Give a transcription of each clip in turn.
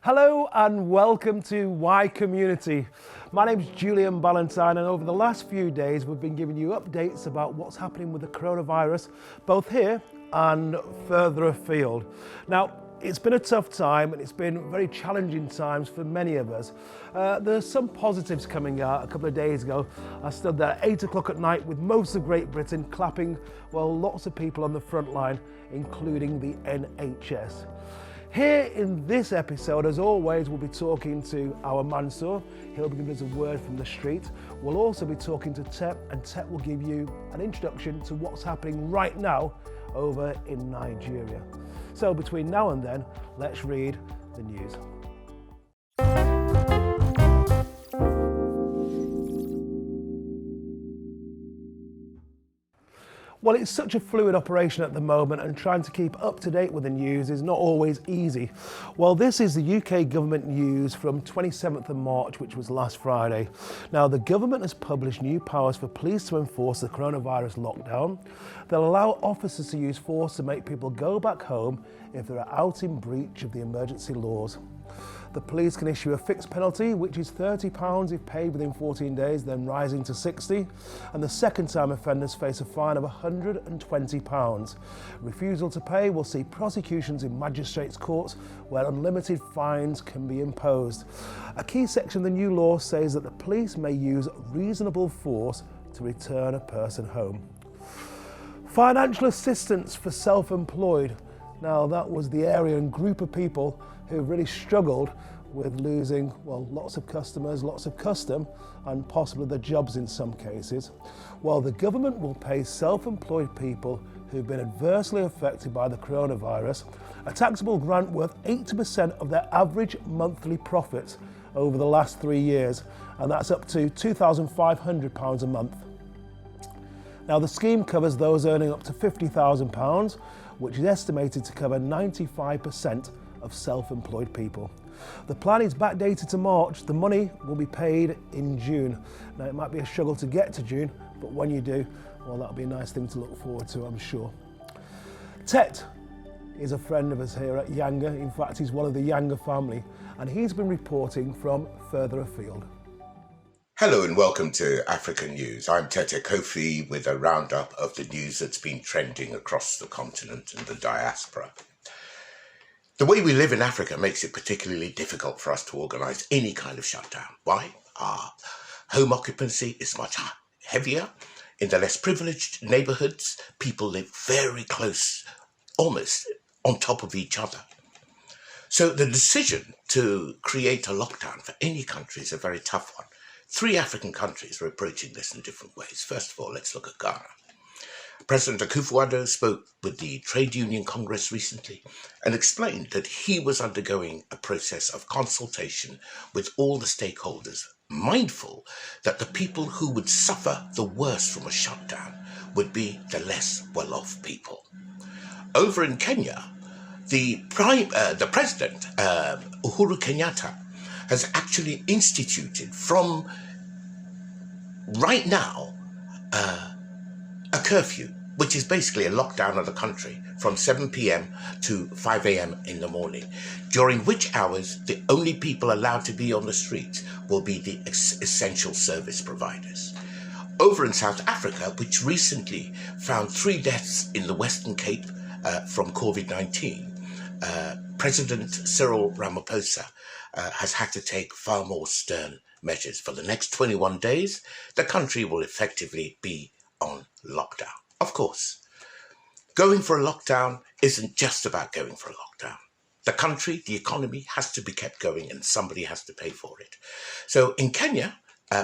Hello and welcome to Y Community. My name's Julian Ballantine, and over the last few days we've been giving you updates about what's happening with the coronavirus, both here and further afield. Now, it's been a tough time and it's been very challenging times for many of us. There's some positives coming out. A couple of days ago, I stood there at 8 o'clock at night with most of Great Britain clapping, well, lots of people on the front line, including the NHS. Here in this episode, as always, we'll be talking to our Mansour. He'll be giving us a word from the street. We'll also be talking to Tet, and Tet will give you an introduction to what's happening right now over in Nigeria. So between now and then, let's read the news. Well, it's such a fluid operation at the moment, and trying to keep up to date with the news is not always easy. Well, this is the UK government news from 27th of March, which was last Friday. Now, the government has published new powers for police to enforce the coronavirus lockdown. They'll allow officers to use force to make people go back home if they're out in breach of the emergency laws. The police can issue a fixed penalty, which is £30 if paid within 14 days, then rising to £60. And the second-time offenders face a fine of £120. Refusal to pay will see prosecutions in magistrates' courts where unlimited fines can be imposed. A key section of the new law says that the police may use reasonable force to return a person home. Financial assistance for self-employed. Now, that was the area and group of people who really struggled with losing, well, lots of customers, lots of custom, and possibly their jobs in some cases. Well, the government will pay self-employed people who've been adversely affected by the coronavirus a taxable grant worth 80% of their average monthly profits over the last 3 years, and that's up to £2,500 a month. Now, the scheme covers those earning up to £50,000, which is estimated to cover 95% of self-employed people. The plan is backdated to March. The money will be paid in June. Now, it might be a struggle to get to June, but when you do, well, that'll be a nice thing to look forward to, I'm sure. Tet is a friend of us here at Yanga. In fact, he's one of the Yanga family, and he's been reporting from further afield. Hello and welcome to African News. I'm Tete Kofi with a roundup of the news that's been trending across the continent and the diaspora. The way we live in Africa makes it particularly difficult for us to organise any kind of shutdown. Why? Home occupancy is much heavier. In the less privileged neighbourhoods, people live very close, almost on top of each other. So the decision to create a lockdown for any country is a very tough one. 3 African countries are approaching this in different ways. First of all, let's look at Ghana. President Akufo-Addo spoke with the Trade Union Congress recently and explained that he was undergoing a process of consultation with all the stakeholders, mindful that the people who would suffer the worst from a shutdown would be the less well-off people. Over in Kenya, the president, Uhuru Kenyatta, has actually instituted from right now a curfew, which is basically a lockdown of the country from 7 p.m. to 5 a.m. in the morning, during which hours the only people allowed to be on the streets will be the essential service providers. Over in South Africa, which recently found 3 deaths in the Western Cape from COVID-19, President Cyril Ramaphosa has had to take far more stern measures. For the next 21 days, the country will effectively be on lockdown. Of course, going for a lockdown isn't just about going for a lockdown. The country, the economy has to be kept going and somebody has to pay for it. So in Kenya,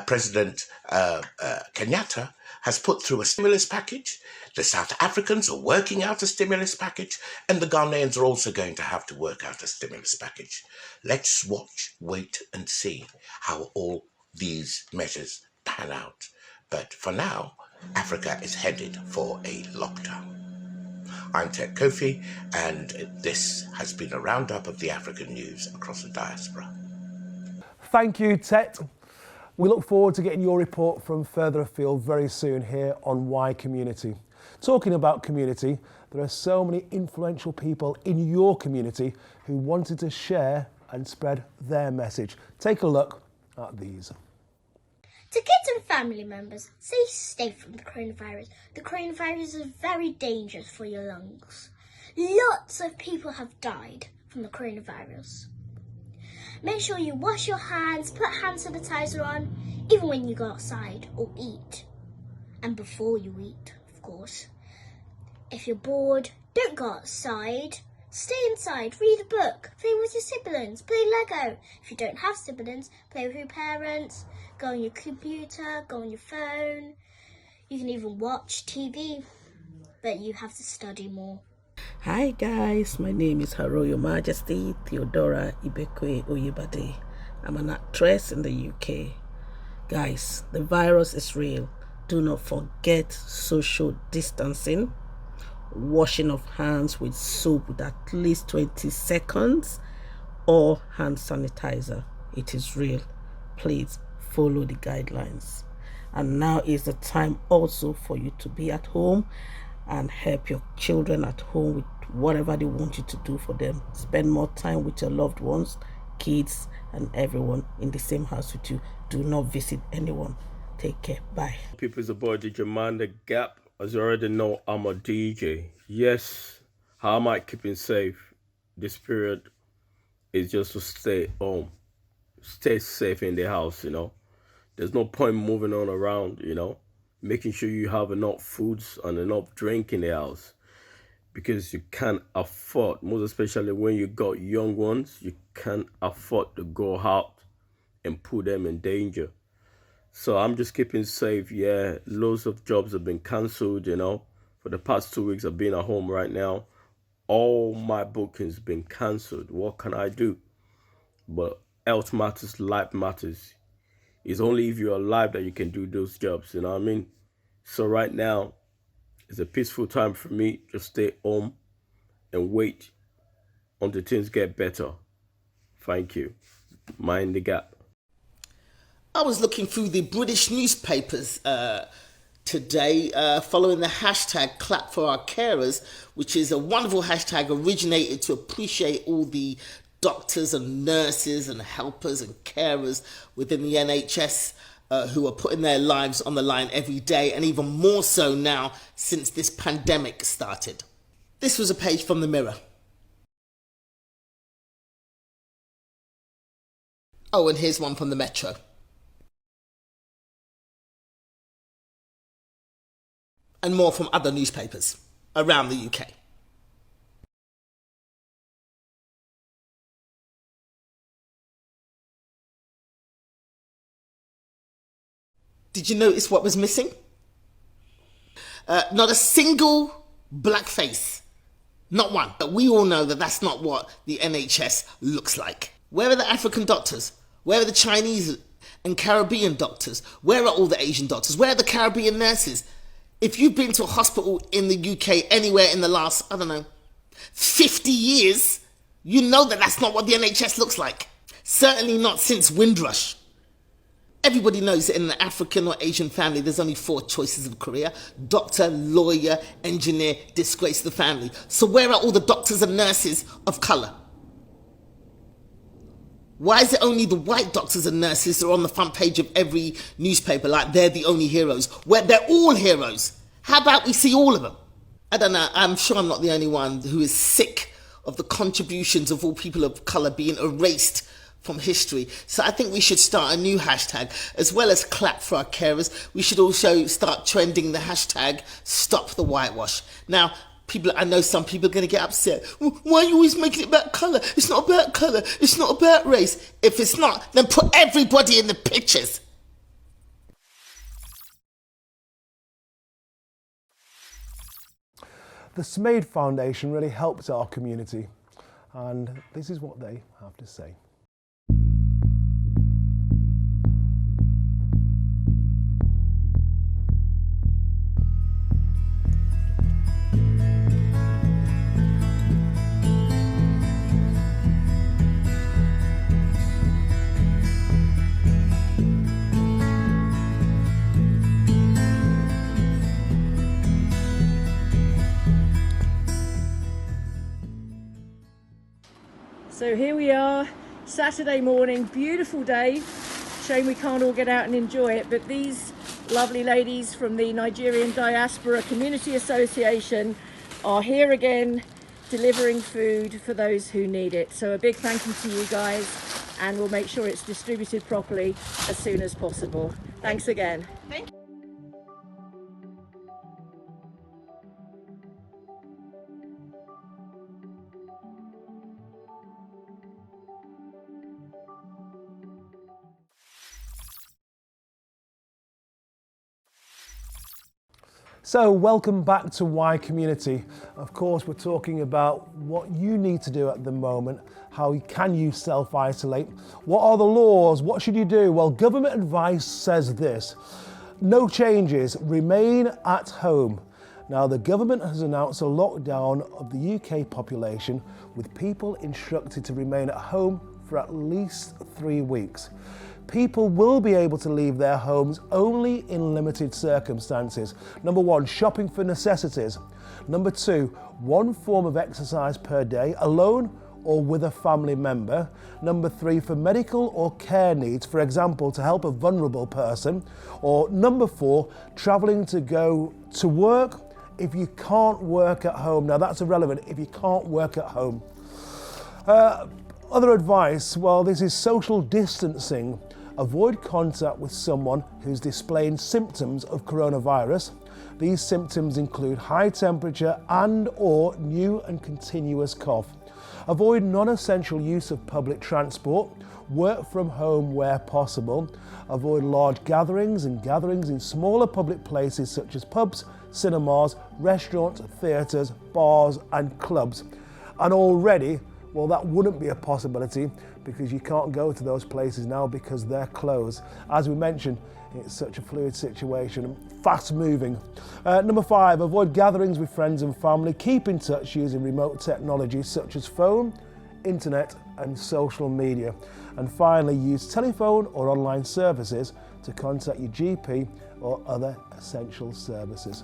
President Kenyatta has put through a stimulus package. The South Africans are working out a stimulus package, and the Ghanaians are also going to have to work out a stimulus package. Let's watch, wait and see how all these measures pan out. But for now, Africa is headed for a lockdown. I'm Ted Kofi, and this has been a roundup of the African news across the diaspora. Thank you, Tet. We look forward to getting your report from further afield very soon here on Y Community. Talking about community, there are so many influential people in your community who wanted to share and spread their message. Take a look at these. To kids and family members, stay safe from the coronavirus. The coronavirus is very dangerous for your lungs. Lots of people have died from the coronavirus. Make sure you wash your hands, put hand sanitizer on, even when you go outside or eat. And before you eat, of course. If you're bored, don't go outside. Stay inside, read a book, play with your siblings, play Lego. If you don't have siblings, play with your parents, go on your computer, go on your phone. You can even watch TV, but you have to study more. Hi guys, my name is Her Royal Majesty THEODORA IBEKWE OYEBADE. I'm an actress in the UK. Guys, the virus is real. Do not forget social distancing, washing of hands with soap with at least 20 seconds, or hand sanitizer. It is real. Please follow the guidelines. And now is the time also for you to be at home and help your children at home with whatever they want you to do for them. Spend more time with your loved ones, kids, and everyone in the same house with you. Do not visit anyone. Take care. Bye. People's a boy, DJ Man the Gap. As you already know, I'm a DJ. Yes, how am I keeping safe? This period is just to stay home. Stay safe in the house, you know. There's no point moving on around, you know. Making sure you have enough foods and enough drink in the house. Because you can't afford, most especially when you got young ones, you can't afford to go out and put them in danger. So I'm just keeping safe. Yeah, loads of jobs have been cancelled, you know. For the past 2 weeks, I've been at home right now. All my bookings been cancelled. What can I do? But health matters, life matters. It's only if you're alive that you can do those jobs, you know what I mean? So right now, it's a peaceful time for me. Just stay home and wait until things get better. Thank you. Mind the gap. I was looking through the British newspapers today following the hashtag Clap for Our Carers, which is a wonderful hashtag originated to appreciate all the doctors and nurses and helpers and carers within the NHS who are putting their lives on the line every day, and even more so now since this pandemic started. This was a page from the Mirror. Oh, and here's one from the Metro. And more from other newspapers around the UK. Did you notice what was missing? Not a single black face. Not one. But we all know that that's not what the NHS looks like. Where are the African doctors? Where are the Chinese and Caribbean doctors? Where are all the Asian doctors? Where are the Caribbean nurses? If you've been to a hospital in the UK anywhere in the last, 50 years, you know that that's not what the NHS looks like. Certainly not since Windrush. Everybody knows that in an African or Asian family, there's only 4 choices of career: doctor, lawyer, engineer, disgrace the family. So where are all the doctors and nurses of colour? Why is it only the white doctors and nurses that are on the front page of every newspaper like they're the only heroes? Where they're all heroes. How about we see all of them? I don't know, I'm sure I'm not the only one who is sick of the contributions of all people of colour being erased from history. So I think we should start a new hashtag. As well as clap for our carers, we should also start trending the hashtag Stop the Whitewash. Now, I know some people are going to get upset. Why are you always making it about colour? It's not about colour. It's not about race. If it's not, then put everybody in the pictures. The Smaid Foundation really helps our community, and this is what they have to say. So here we are, Saturday morning, beautiful day. Shame we can't all get out and enjoy it, but these lovely ladies from the Nigerian Diaspora Community Association are here again delivering food for those who need it. So a big thank you to you guys, and we'll make sure it's distributed properly as soon as possible. Thanks again. Thank you. So welcome back to Y Community. Of course, we're talking about what you need to do at the moment. How can you self-isolate? What are the laws? What should you do? Well, government advice says this: no changes, remain at home. Now, the government has announced a lockdown of the UK population, with people instructed to remain at home for at least 3 weeks. People will be able to leave their homes only in limited circumstances. Number 1, shopping for necessities. Number 2, 1 form of exercise per day, alone or with a family member. Number 3, for medical or care needs, for example, to help a vulnerable person. Or number 4, travelling to go to work if you can't work at home. Now that's irrelevant if you can't work at home. Other advice, well, this is social distancing. Avoid contact with someone who's displaying symptoms of coronavirus. These symptoms include high temperature and/or new and continuous cough. Avoid non-essential use of public transport. Work from home where possible. Avoid large gatherings and gatherings in smaller public places such as pubs, cinemas, restaurants, theatres, bars and clubs. And already, well, that wouldn't be a possibility because you can't go to those places now because they're closed. As we mentioned, it's such a fluid situation, fast moving. Number 5, avoid gatherings with friends and family. Keep in touch using remote technology such as phone, internet and social media. And finally, use telephone or online services to contact your GP or other essential services.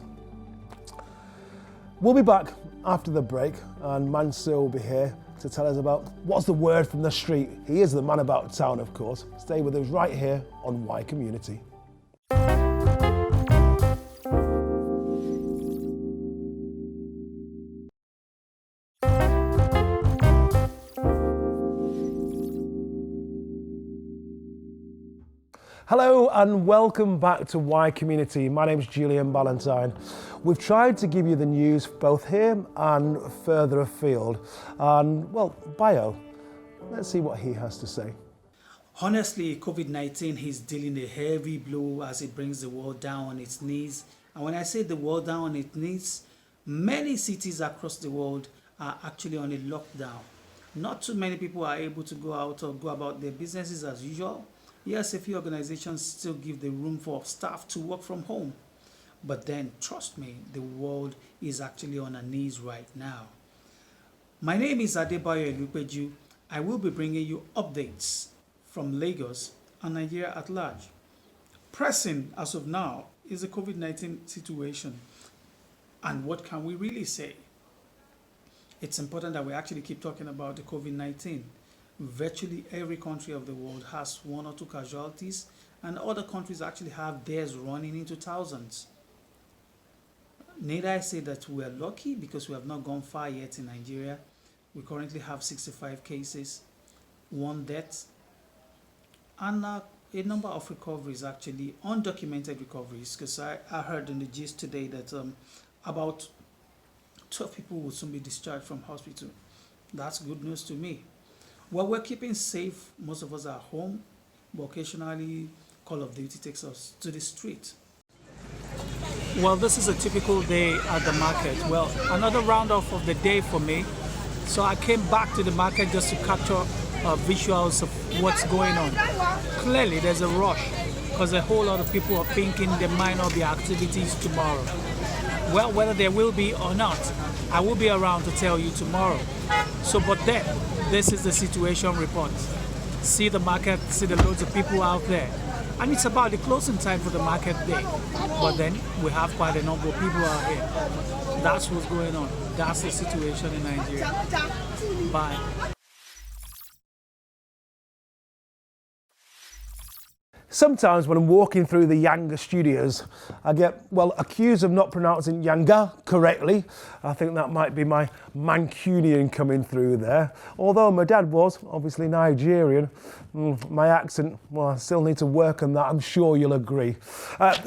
We'll be back after the break, and Mansour will be here to tell us about what's the word from the street. He is the man about town, of course. Stay with us right here on Y Community. Hello and welcome back to Y Community. My name's Julian Ballantine. We've tried to give you the news both here and further afield. And, well, Bio, let's see what he has to say. Honestly, COVID-19 is dealing a heavy blow as it brings the world down on its knees. And when I say the world down on its knees, many cities across the world are actually on a lockdown. Not too many people are able to go out or go about their businesses as usual. Yes, a few organizations still give the room for staff to work from home. But then, trust me, the world is actually on her knees right now. My name is IBEKWE. I will be bringing you updates from Lagos and Nigeria at large. Pressing as of now is the COVID-19 situation. And what can we really say? It's important that we actually keep talking about the COVID-19. Virtually every country of the world has 1 or 2 casualties, and other countries actually have theirs running into thousands. Need I say that we are lucky because we have not gone far yet in Nigeria. We currently have 65 cases, 1 death, and a number of recoveries, actually undocumented recoveries, because I heard in the gist today that about 12 people will soon be discharged from hospital. That's good news to me. Well, we're keeping safe. Most of us are home, but occasionally Call of Duty takes us to the street. Well, this is a typical day at the market. Well, another roundoff of the day for me. So I came back to the market just to capture visuals of what's going on. Clearly, there's a rush because a whole lot of people are thinking there might not be activities tomorrow. Well, whether there will be or not, I will be around to tell you tomorrow. So, but then, this is the situation report. See the market, see the loads of people out there. And it's about the closing time for the market day. But then, we have quite a number of people out here. That's what's going on. That's the situation in Nigeria. Bye. Sometimes when I'm walking through the Yanga studios, I get, well, accused of not pronouncing Yanga correctly. I think that might be my Mancunian coming through there. Although my dad was obviously Nigerian, my accent, well, I still need to work on that, I'm sure you'll agree.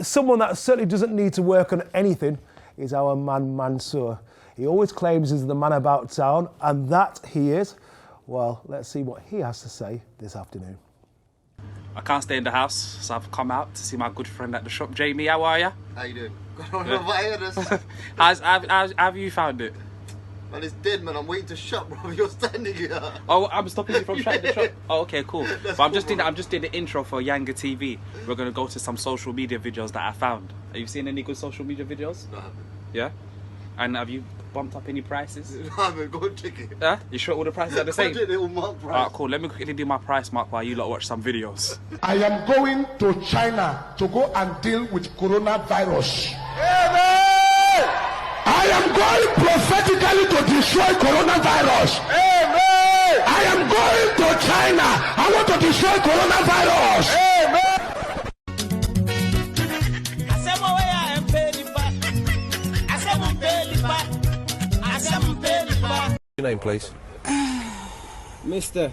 Someone that certainly doesn't need to work on anything is our man Mansour. He always claims he's the man about town, and that he is. Well, let's see what he has to say this afternoon. I can't stay in the house, so I've come out to see my good friend at the shop. Jamie, how are you? How you doing? Yeah. How have you found it? Man, it's dead, man. I'm waiting to shop, bro. You're standing here. Oh, I'm stopping you from trying to shop. Oh, okay, cool. But I'm just cool, I'm just doing the intro for Yanga TV. We're gonna go to some social media videos that I found. Have you seen any good social media videos? No, I haven't. Yeah. And have you bumped up any prices? No, I haven't. Go and check it. Yeah? You sure all the prices are the same? They all mark price. Alright, cool. Let me quickly do my price mark while you lot watch some videos. I am going to China to go and deal with coronavirus. Amen! I am going prophetically to destroy coronavirus. Amen! I am going to China. I want to destroy coronavirus. Amen! Your name, please. Mr.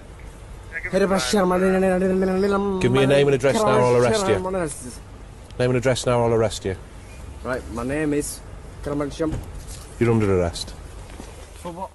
Give me a name and address now, or I'll arrest you. Name and address now, or I'll arrest you. Right, my name is... You're under arrest. For what?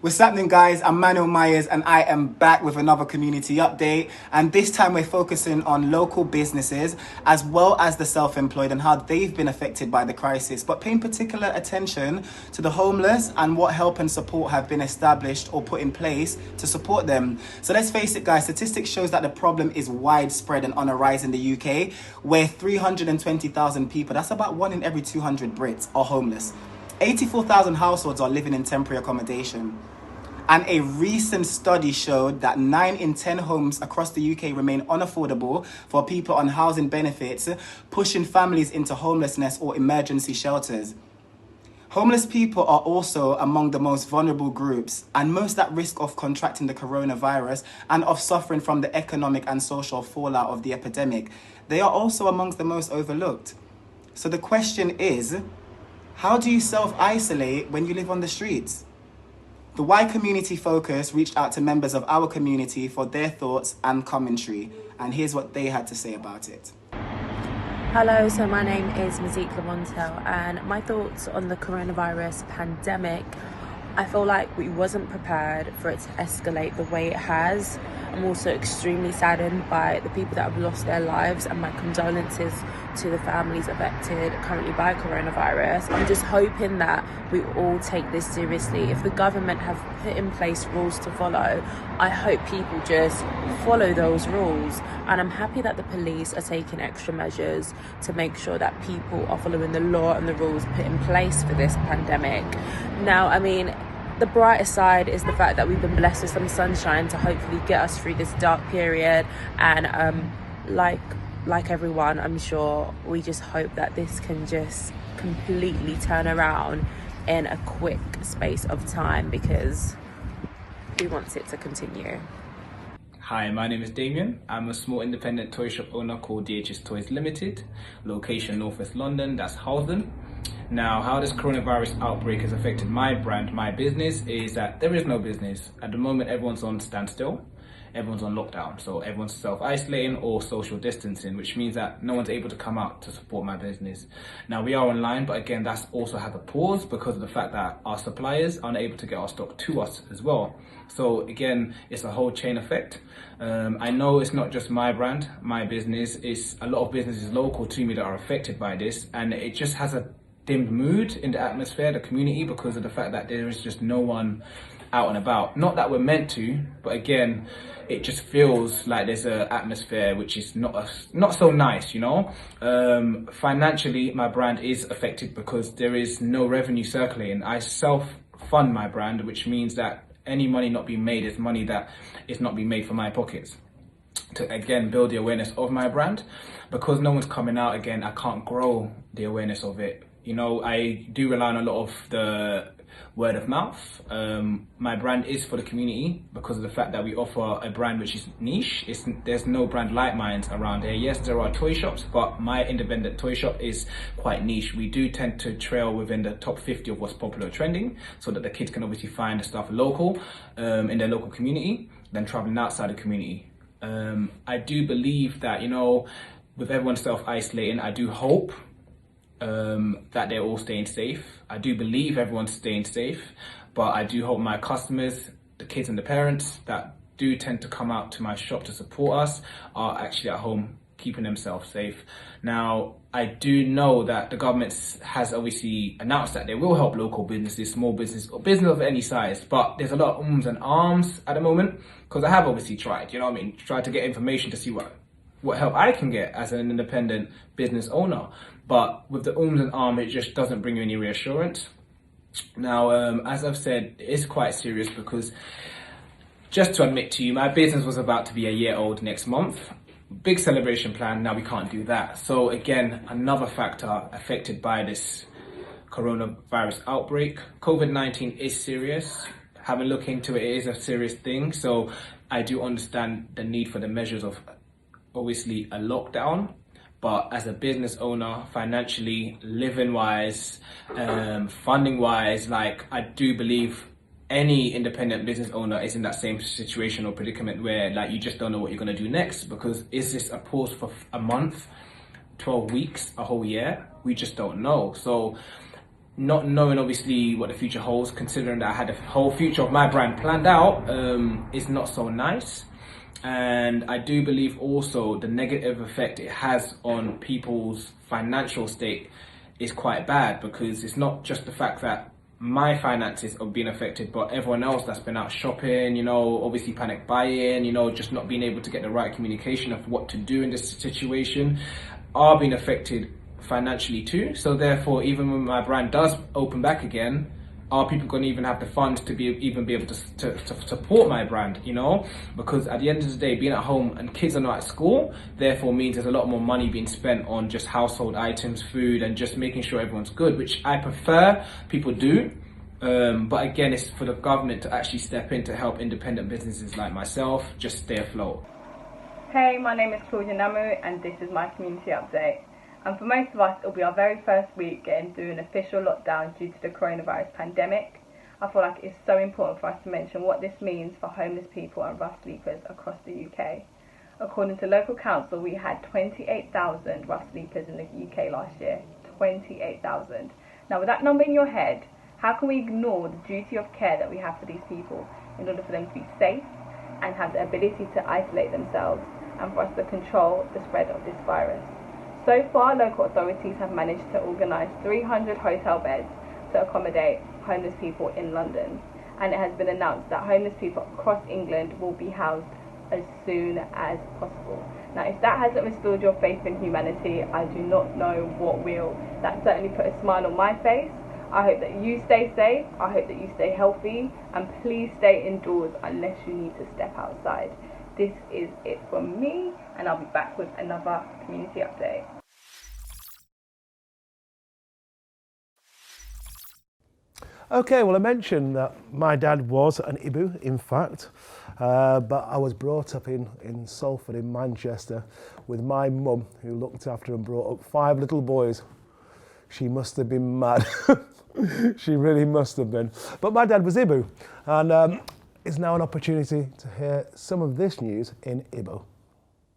What's happening, guys? I'm Manuel Myers and I am back with another community update, and this time we're focusing on local businesses as well as the self-employed and how they've been affected by the crisis, but paying particular attention to the homeless and what help and support have been established or put in place to support them. So let's face it, guys, statistics shows that the problem is widespread and on a rise in the UK, where 320,000 people, that's about 1 in every 200 Brits, are homeless. 84,000 households are living in temporary accommodation. And a recent study showed that 9 in 10 homes across the UK remain unaffordable for people on housing benefits, pushing families into homelessness or emergency shelters. Homeless people are also among the most vulnerable groups and most at risk of contracting the coronavirus and of suffering from the economic and social fallout of the epidemic. They are also amongst the most overlooked. So the question is, how do you self-isolate when you live on the streets? The Y Community Focus reached out to members of our community for their thoughts and commentary, and here's what they had to say about it. Hello, so my name is Mazik Lamontel, and my thoughts on the coronavirus pandemic. I feel like we wasn't prepared for it to escalate the way it has. I'm also extremely saddened by the people that have lost their lives, and my condolences to the families affected currently by coronavirus. I'm just hoping that we all take this seriously. If the government have put in place rules to follow, I hope people just follow those rules. And I'm happy that the police are taking extra measures to make sure that people are following the law and the rules put in place for this pandemic. Now, I mean, the brighter side is the fact that we've been blessed with some sunshine to hopefully get us through this dark period. And like everyone, I'm sure we just hope that this can just completely turn around in a quick space of time, because who wants it to continue? Hi, my name is Damien. I'm a small independent toy shop owner called DHS Toys Limited, location Northwest London, that's Halden. Now, how this coronavirus outbreak has affected my brand, my business, is that there is no business. At the moment, everyone's on standstill. Everyone's on lockdown, so everyone's self-isolating or social distancing, which means that no one's able to come out to support my business. Now, we are online, but again, that's also had a pause because of the fact that our suppliers aren't able to get our stock to us as well. So again, it's a whole chain effect. I know it's not just my brand, my business, it's a lot of businesses local to me that are affected by this, and it just has a dimmed mood in the atmosphere, the community, because of the fact that there is just no one out and about. Not that we're meant to, but again, it just feels like there's an atmosphere which is not so nice, you know. Financially, my brand is affected because there is no revenue circulating. I self-fund my brand, which means that any money not being made is money that is not being made from my pockets. To again build the awareness of my brand, because no one's coming out, again, I can't grow the awareness of it. You know, I do rely on a lot of the word of mouth. My brand is for the community because of the fact that we offer a brand which is niche. There's no brand like mine around here. Yes, there are toy shops, but my independent toy shop is quite niche. We do tend to trail within the top 50 of what's popular trending, so that the kids can obviously find the stuff local, in their local community, than traveling outside the community. I do believe that, you know, with everyone self-isolating, I do hope that they're all staying safe. I do believe everyone's staying safe, but I do hope my customers, the kids and the parents that do tend to come out to my shop to support us, are actually at home keeping themselves safe. Now, I do know that the government has obviously announced that they will help local businesses, small business, or business of any size, but there's a lot of ums and ahs at the moment, because I have obviously tried, you know what I mean, tried to get information to see what help I can get as an independent business owner. But with the ums and ahs, it just doesn't bring you any reassurance. Now, as I've said, it's quite serious because, just to admit to you, my business was about to be a year old next month. Big celebration plan, now we can't do that. So again, another factor affected by this coronavirus outbreak. COVID-19 is serious. Having looked into it, it is a serious thing. So I do understand the need for the measures of obviously a lockdown, but as a business owner, financially, living wise, funding wise, like, I do believe any independent business owner is in that same situation or predicament where, like, you just don't know what you're going to do next, because is this a pause for a month, 12 weeks, a whole year? We just don't know. So not knowing obviously what the future holds, considering that I had the whole future of my brand planned out, is not so nice. And I do believe also the negative effect it has on people's financial state is quite bad, because it's not just the fact that my finances are being affected, but everyone else that's been out shopping, you know, obviously panic buying, you know, just not being able to get the right communication of what to do in this situation, are being affected financially too. So therefore, even when my brand does open back again, are people going to even have the funds to be able to support my brand, you know? Because at the end of the day, being at home and kids are not at school, therefore means there's a lot more money being spent on just household items, food, and just making sure everyone's good, which I prefer people do. But again, it's for the government to actually step in to help independent businesses like myself just stay afloat. Hey, my name is CLAUDIA NAMU, and this is my community update. And for most of us, it'll be our very first week getting through an official lockdown due to the coronavirus pandemic. I feel like it's so important for us to mention what this means for homeless people and rough sleepers across the UK. According to local council, we had 28,000 rough sleepers in the UK last year. 28,000. Now, with that number in your head, how can we ignore the duty of care that we have for these people in order for them to be safe and have the ability to isolate themselves and for us to control the spread of this virus? So far, local authorities have managed to organise 300 hotel beds to accommodate homeless people in London, and it has been announced that homeless people across England will be housed as soon as possible. Now, if that hasn't restored your faith in humanity, I do not know what will. That certainly put a smile on my face. I hope that you stay safe, I hope that you stay healthy, and please stay indoors unless you need to step outside. This is it from me, and I'll be back with another community update. Okay, well, I mentioned that my dad was an Ibu, in fact, but I was brought up in Salford in Manchester with my mum, who looked after and brought up 5 little boys. She must have been mad. She really must have been. But my dad was Ibu, and it's now an opportunity to hear some of this news in Igbo.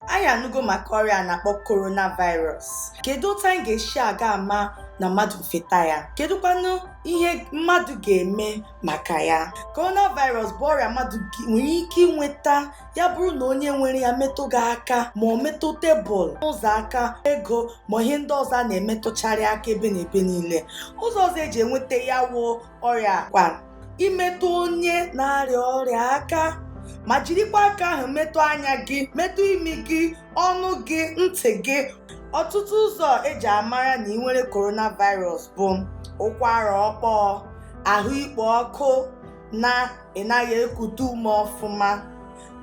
Anyị anụgo maka ọrịa na-akpọ coronavirus. Kedu otu anyị ga-esi aga ama na mmadụ feta ya? Kedụkwanụ ihe mmadụ ga-eme maka ya? Coronavirus bụ ọrịa mmadụ nwere ike inweta ya bụrụ na onye nwere ya metụ gị aka, ma ọ metụ tebụl, ụzọ aka, ego, ma ihe ndị ọzọ na-emetụcharị aka ebe na ebe niile. Ụzọ ọzọ eji enweta ya wụ ọrịa kwa imetụ onye na-arịa ọrịa aka, ma jirikwa aka ahụ metụ anya gị, metụ imi gị, ọnụ gị, ntị gị. Ọtụtụ ụzọ eji amara na ị nwere coronavirus bụ ụkwara ọkpọọ, ahụ ikpo ọkụ, na ị naghị ekute ume ọfụma.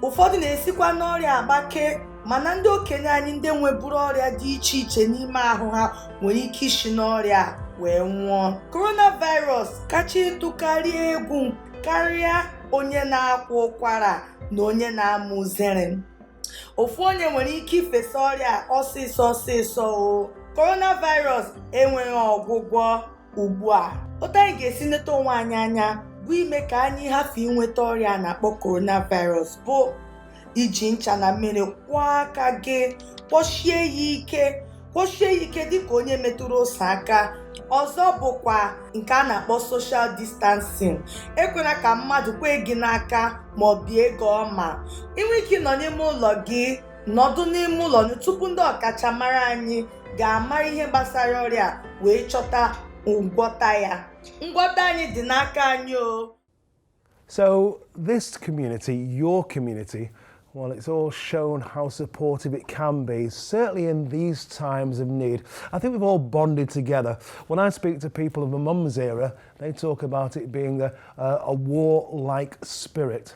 Ụfọdụ na-esikwa n'ọrịa agbake, mana ndị okenye anyị ndị nweburu ọrịa dị iche iche n'ime ahụ ha nwere ike isi n'ọrịa wee nwụọ. Coronavirus kacha ịtụkarị egwu karịa onye na-akwa ụkwara na onye na-amụ uzere. Ofu onye nwere ike ifesa ọrịa ọsịsọ o. Coronavirus enweghị ọgwụgwọ ugbu a. Otu anyị ga-esi nleta onwe anyị anya bụ ime ka anyị hafụ inweta ọrịa na-akpọ coronavirus bụ iji ncha na mmiri kwọọ aka gị, kwọchie ya ike dịka onye metụrụ ose aka. Ọzọ bụkwa nke a na-akpọ social distancing. Ekwela ka mmadụ kwee gị n'aka ma ọ bie gị ọma. Inwe ike nọ n'ime ụlọ gị, nọdụ n'ime ụlọ gị tupu ndị ọkachamara anyị ga-amara ihe gbasara ọrịa wee chọta ngwọta ya. Ngwọta anyị dị n'aka anyị o. So this community, your community, well, it's all shown how supportive it can be, certainly in these times of need. I think we've all bonded together. When I speak to people of my mum's era, they talk about it being a war-like spirit.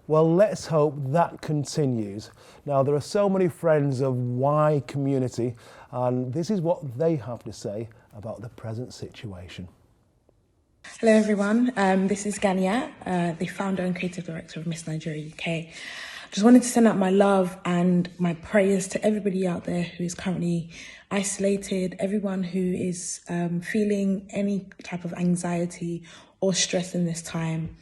Well, let's hope that continues. Now, there are so many friends of Y community, and this is what they have to say about the present situation. Hello everyone, this is GINA, the founder and creative director of Miss Nigeria UK. Just wanted to send out my love and my prayers to everybody out there who is currently isolated, everyone who is feeling any type of anxiety or stress in this time.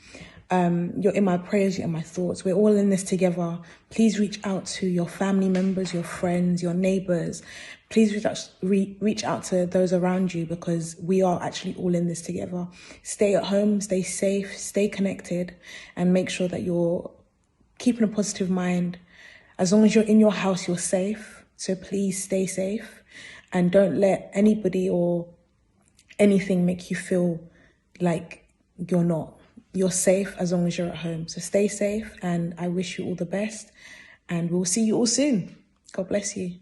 You're in my prayers, you're in my thoughts. We're all in this together. Please reach out to your family members, your friends, your neighbours. Please reach out to those around you because we are actually all in this together. Stay at home, stay safe, stay connected, and make sure that you're keeping a positive mind. As long as you're in your house, you're safe. So please stay safe and don't let anybody or anything make you feel like you're not. You're safe as long as you're at home. So stay safe and I wish you all the best and we'll see you all soon. God bless you.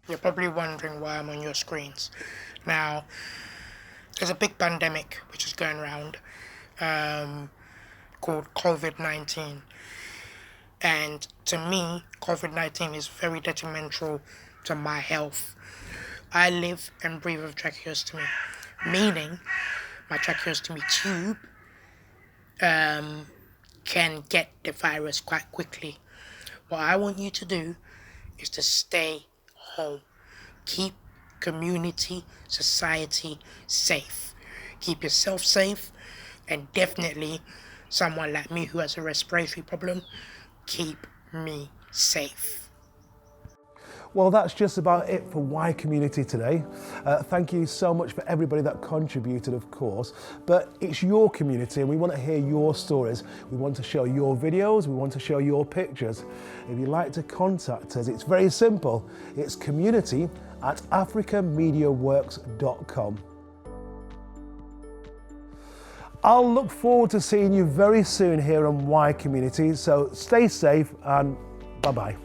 You're probably wondering why I'm on your screens. Now, there's a big pandemic which is going around called COVID-19. And to me, COVID-19 is very detrimental to my health. I live and breathe with tracheostomy, meaning my tracheostomy tube can get the virus quite quickly. What I want you to do is to stay home. Keep community, society safe. Keep yourself safe, and definitely someone like me who has a respiratory problem, keep me safe. Well, that's just about it for Y Community today. Thank you so much for everybody that contributed, of course, but it's your community and we want to hear your stories. We want to show your videos, we want to show your pictures. If you'd like to contact us, it's very simple. It's community@africamediaworks.com. I'll look forward to seeing you very soon here on Y Community, so stay safe and bye-bye.